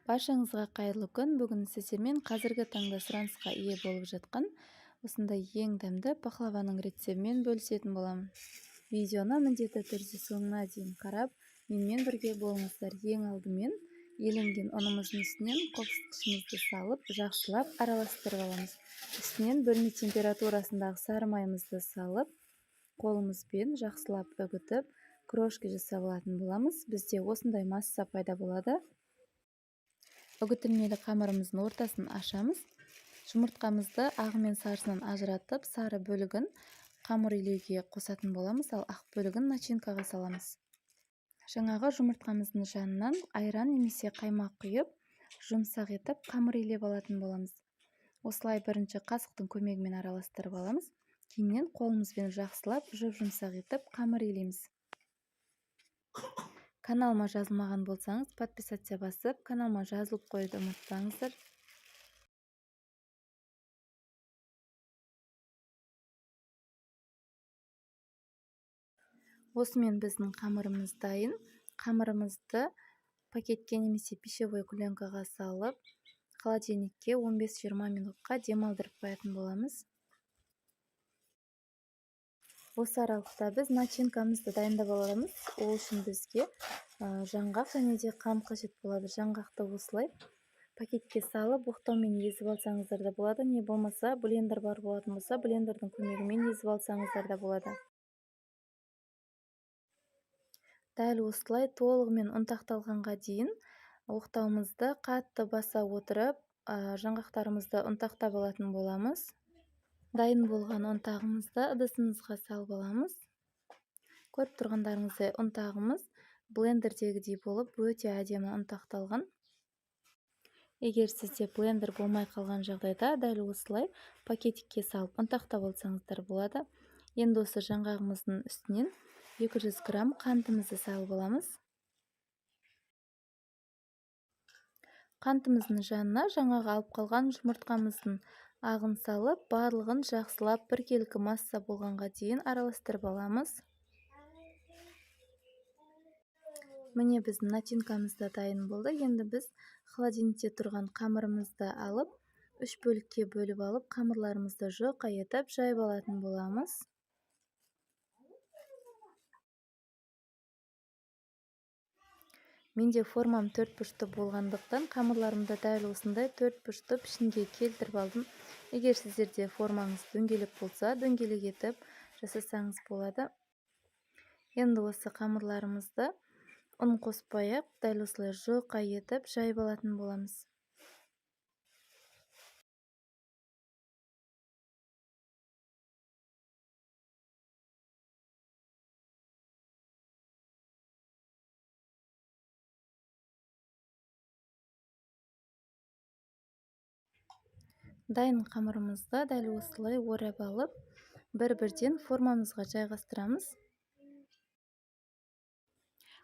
Баршаңызға қайырлы күн. Бүгін сіздермен қазіргі таңда сұранысқа ие болып жатқан осындай ең дәмді пахлаваның рецептімен бөлісетін боламын. Видеоны міндетті түрде соңына дейін қарап, менімен бірге болыңыздар. Ең алдымен еленген ұнымыздың үстінен қопсытқышымызды салып, жақсылап араластырып аламыз. Үстінен бөлме температурасындағы сары майымызды салып, қолымызбен жақсылап үгітіп, крошка жасап алатын боламыз. Бізде осындай масса пайда болады. Үгітілмелі қамырымыздың ортасын ашамыз. Жұмыртқамызды ағы мен сарысынан ажыратып, сары бөлігін қамыр илеуге қосатын боламыз, ал ақ бөлігін начинкаға саламыз. Жаңағы жұмыртқамыздың жанынан айран немесе қаймақ құйып, жұмсақ етіп қамыр илеп алатын боламыз. Осылай бірінші қасықтың көмегімен араластырып аламыз. Кейіннен қолымызбен жақсылап жұмсақ етіп қамыр илейміз. Каналыма жазылмаған болсаңыз, подписаться басып, каналыма жазылып қоюды ұмытпаңыздар. Осымен біздің қамырымыз дайын. Қамырымызды пакетке немесе пищевой пленкаға салып, холодильникке 15-20 минутқа демалдырып қоятын боламыз. Осы аралықта біз начинкамызды дайындап аламыз. Ол үшін бізге жаңғақ және де қант қажет болады. Жаңғақты осылай пакетке салып, оқтаумен езіп алсаңыздар да болады. Не болмаса, блендер бар болатын болса, блендердің көмегімен езіп алсаңыздар да болады. Дәл осылай толығымен ұнтақталғанға дейін оқтауымызды қатты баса отырып, жаңғақтарымызды ұнтақтап алатын боламыз. Дайын болған ұнтағымызды ыдысымызға салып аламыз. Көріп тұрғандарыңыздай ұнтағымыз блендердегідей болып өте әдемі ұнтақталған. Егер сізде блендер болмай қалған жағдайда дәл осылай пакетикке салып ұнтақтап алсаңыздар болады. Енді осы жаңғағымыздың үстінен 200 грамм қантымызды салып аламыз. Қантымыздың жанына жаңағы алып қалған жұмыртқамыздың ағын салып, барлығын жақсылап біркелкі масса болғанға дейін араластырып аламыз. Міне біздің начинкамыз да дайын болды. Енді біз холодильникте тұрған қамырымызды алып, 3 бөлікке бөліп алып, қамырларымызды жұқа етіп жайып алатын боламыз. Менде формам 4 бұрышты болғандықтан қамырларымды дәл осындай 4 бұрышты пішінге келтіріп алдым. Егер сіздерде формаңыз дөңгелек болса, дөңгелек етіп жасасаңыз болады. Енді осы қамырларымызды ұн қоспай-ақ дәл осылай жұқа етіп жайып алатын боламыз. Дайын қамырымызды дәл осылай орап алып, бір-бірден формамызға жайғастырамыз.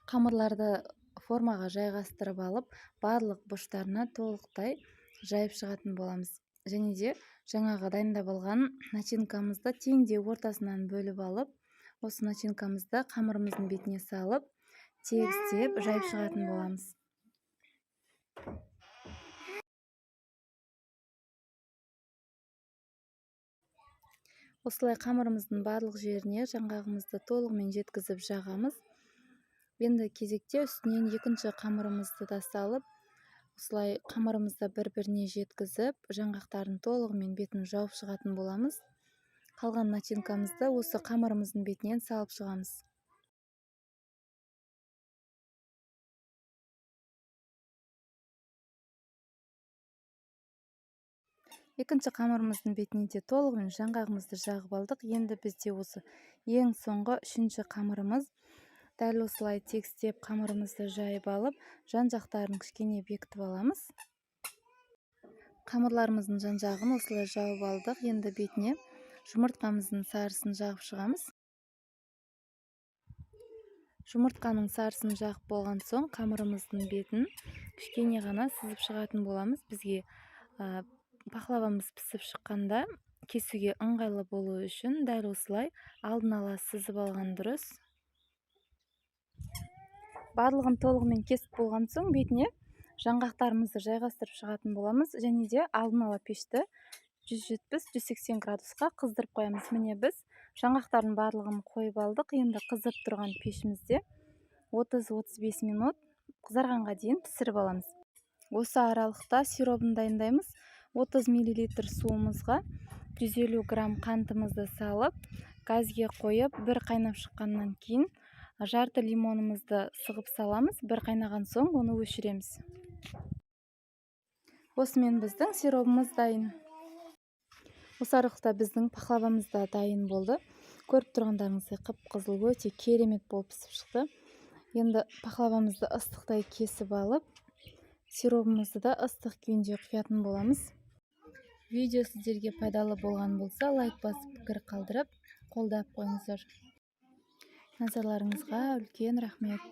Қамырларды формаға жайғастырып алып, барлық бұрыштарына толықтай жайып шығатын боламыз. Және де жаңағы дайындап алған начинкамызды теңдей ортасынан бөліп алып, осы начинкамызды қамырымыздың бетіне салып, тегістеп жайып шығатын боламыз. Осылай қамырымыздың барлық жеріне жаңғағымызды толығымен жеткізіп жағамыз. Енді кезекте үстінен екінші қамырымызды да салып, осылай қамырымызды бір-біріне жеткізіп, жаңғақтардың толығымен бетін жауып шығатын боламыз. Қалған начинкамызды осы қамырымыздың бетінен салып шығамыз. Екінші қамырымыздың бетіне де толығымен жаңғағымызды жағып алдық. Енді бізде осы ең соңғы үшінші қамырымыз. Дәл осылай тегістеп қамырымызды жайып алып, жан-жақтарын кішкене бекітіп аламыз. Қамырларымыздың жан-жағын осылай жауып алдық. Енді бетіне жұмыртқамыздың сарысын жағып шығамыз. Жұмыртқаның сарысын жағып болған соң, қамырымыздың бетін кішкене ғана сызып шығатын боламыз. Бізге пахлавамыз пісіп шыққанда кесуге ыңғайлы болу үшін дәл осылай алдын ала сызып алған дұрыс. Барлығын толығымен кесіп болған соң бетіне жаңғақтарымызды жайғастырып шығатын боламыз, және де алдын ала пешті 170-180 градусқа қыздырып қоямыз. Міне біз жаңғақтардың барлығын қойып алдық. Енді қызып тұрған пешімізде 30-35 минут қызарғанға дейін пісіріп аламыз. Осы аралықта сиробын дайындаймыз. 30 мл суымызға 150 грамм қантымызды салып, газге қойып, бір қайнап шыққаннан кейін жарты лимонымызды сығып саламыз. Бір қайнаған соң оны өшіреміз. Осымен біздің сиробымыз дайын. Осы аралықта біздің пахлавамыз да дайын болды. Көріп тұрғандарыңыздай қып-қызыл, өте керемет болып пісіп шықты. Енді пахлавамызды ыстықтай кесіп алып, сиробымызды да ыстық күйінде құятын боламыз. Видео сіздерге пайдалы болған болса, лайк басып пікір қалдырып, қолдап қойыңыздар. Назарларыңызға үлкен рахмет.